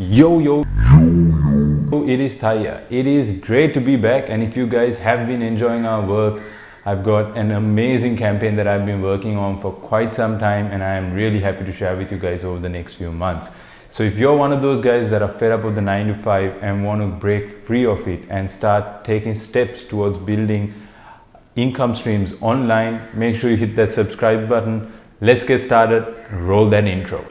Yo, it is Thaiya. It is great to be back, and if you guys have been enjoying our work, I've got an amazing campaign that I've been working on for quite some time, and I am really happy to share with you guys over the next few months. So if you're one of those guys that are fed up with the 9 to 5 and want to break free of it and start taking steps towards building income streams online, make sure you hit that subscribe button. Let's get started. Roll that intro.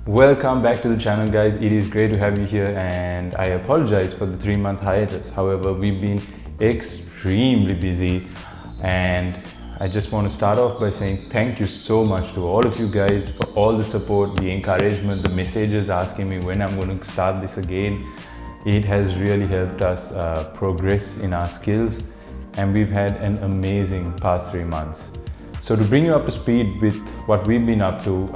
Welcome back to the channel, guys. It is great to have you here, and I apologize for the 3-month hiatus. However, we've been extremely busy, and I just want to start off by saying thank you so much to all of you guys for all the support, the encouragement, the messages asking me when I'm going to start this again. It has really helped us progress in our skills, and we've had an amazing past 3 months. So to bring you up to speed with what we've been up to,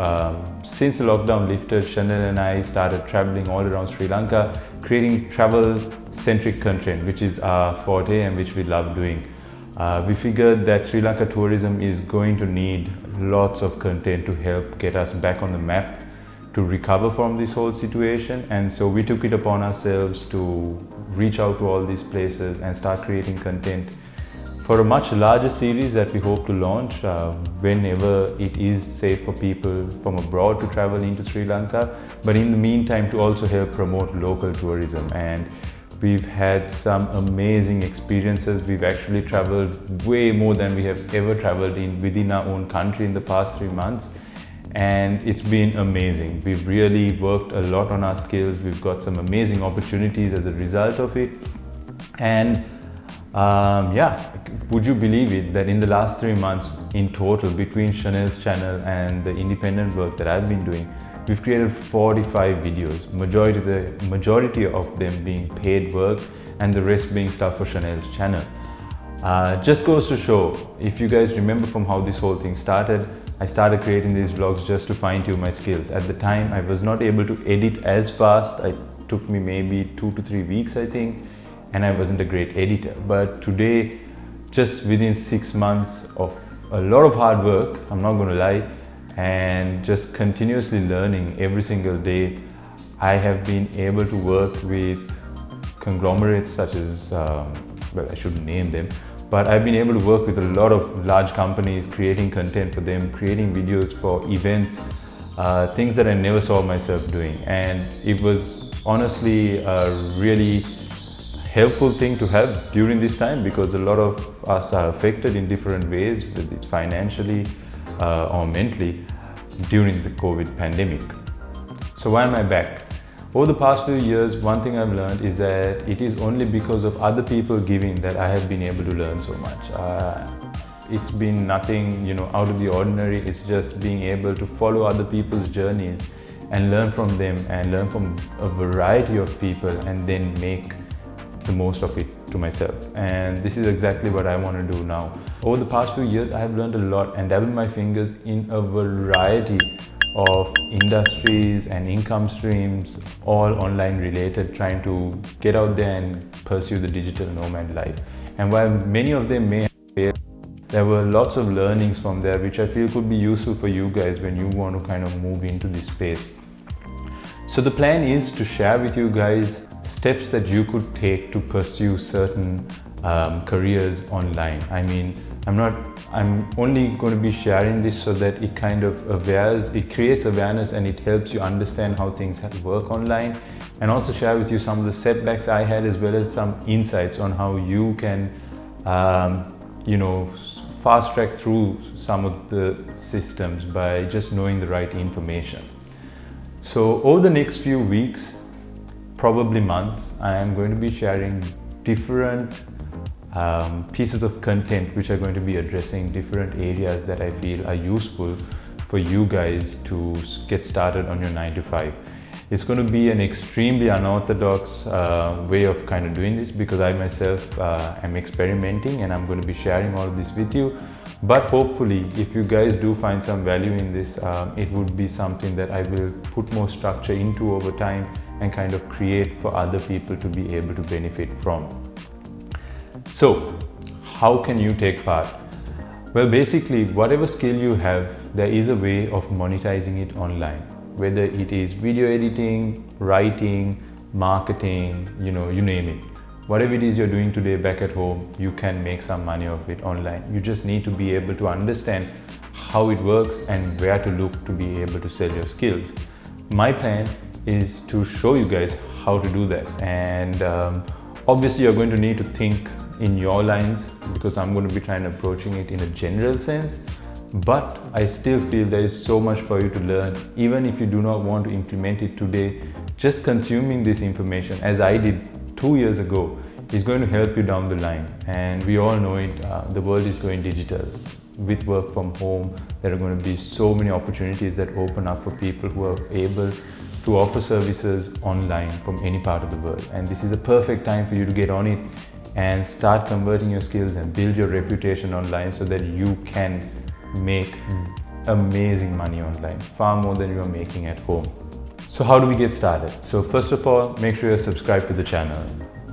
since the lockdown lifted, Chanel and I started traveling all around Sri Lanka, creating travel-centric content, which is our forte and which we love doing. We figured that Sri Lanka tourism is going to need lots of content to help get us back on the map to recover from this whole situation, and so we took it upon ourselves to reach out to all these places and start creating content for a much larger series that we hope to launch whenever it is safe for people from abroad to travel into Sri Lanka, but in the meantime to also help promote local tourism. And we've had some amazing experiences. We've actually traveled way more than we have ever traveled within our own country in the past 3 months, and it's been amazing. We've really worked a lot on our skills. We've got some amazing opportunities as a result of it, and would you believe it that in the last 3 months in total, between Chanel's channel and the independent work that I've been doing, we've created 45 videos, majority of them being paid work and the rest being stuff for Chanel's channel. Just goes to show, if you guys remember from how this whole thing started, I started creating these vlogs just to fine-tune my skills. At the time, I was not able to edit as fast. It took me maybe 2 to 3 weeks, I think, and I wasn't a great editor. But today, just within 6 months of a lot of hard work, I'm not going to lie, and just continuously learning every single day, I have been able to work with conglomerates such as, well, I shouldn't name them, but I've been able to work with a lot of large companies, creating content for them, creating videos for events, things that I never saw myself doing. And it was honestly a really helpful thing to have during this time, because a lot of us are affected in different ways, whether it's financially or mentally, during the COVID pandemic. So why am I back? Over the past few years, one thing I've learned is that it is only because of other people giving that I have been able to learn so much. It's been nothing, out of the ordinary. It's just being able to follow other people's journeys and learn from them and learn from a variety of people, and then make the most of it to myself. And this is exactly what I want to do now. Over the past few years, I have learned a lot and dabbled my fingers in a variety of industries and income streams, all online related, trying to get out there and pursue the digital nomad life. And while many of them may have failed, there were lots of learnings from there which I feel could be useful for you guys when you want to kind of move into this space. So the plan is to share with you guys steps that you could take to pursue certain careers online. I mean, I'm only going to be sharing this so that it kind of creates awareness, and it helps you understand how things work online, and also share with you some of the setbacks I had, as well as some insights on how you can, fast track through some of the systems by just knowing the right information. So over the next few weeks, probably months, I am going to be sharing different pieces of content which are going to be addressing different areas that I feel are useful for you guys to get started on your 9 to 5. It's going to be an extremely unorthodox way of kind of doing this, because I myself am experimenting, and I'm going to be sharing all of this with you. But hopefully, if you guys do find some value in this, it would be something that I will put more structure into over time, and kind of create for other people to be able to benefit from. So, how can you take part? Well, basically, whatever skill you have, there is a way of monetizing it online. Whether it is video editing, writing, marketing, you name it. Whatever it is you're doing today back at home, you can make some money of it online. You just need to be able to understand how it works and where to look to be able to sell your skills. My plan is to show you guys how to do that. And obviously, you're going to need to think in your lines, because I'm going to be trying to approaching it in a general sense. But I still feel there is so much for you to learn. Even if you do not want to implement it today, just consuming this information, as I did 2 years ago, is going to help you down the line. And we all know it, the world is going digital. With work from home, there are going to be so many opportunities that open up for people who are able to offer services online from any part of the world. And this is a perfect time for you to get on it and start converting your skills and build your reputation online, so that you can make amazing money online, far more than you are making at home. So how do we get started? So first of all, make sure you're subscribed to the channel.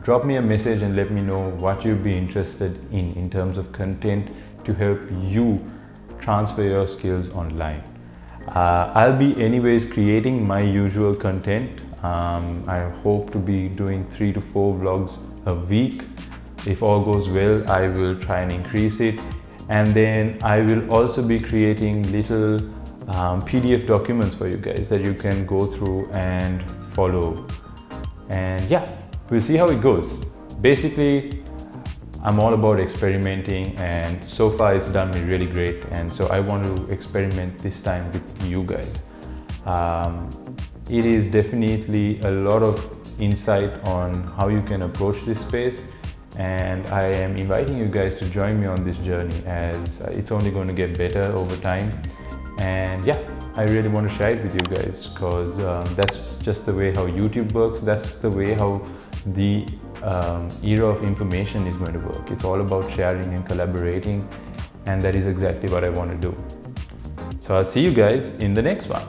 Drop me a message and let me know what you'd be interested in terms of content to help you transfer your skills online. I'll be anyways creating my usual content. I hope to be doing 3 to 4 vlogs a week. If all goes well, I will try and increase it. And then I will also be creating little PDF documents for you guys that you can go through and follow. And yeah, we'll see how it goes. Basically, I'm all about experimenting, and so far it's done me really great. And so I want to experiment this time with you guys. It is definitely a lot of insight on how you can approach this space. And I am inviting you guys to join me on this journey, as it's only going to get better over time. And yeah, I really want to share it with you guys, because that's just the way how YouTube works. That's the way how the era of information is going to work. It's all about sharing and collaborating, and that is exactly what I want to do. So I'll see you guys in the next one.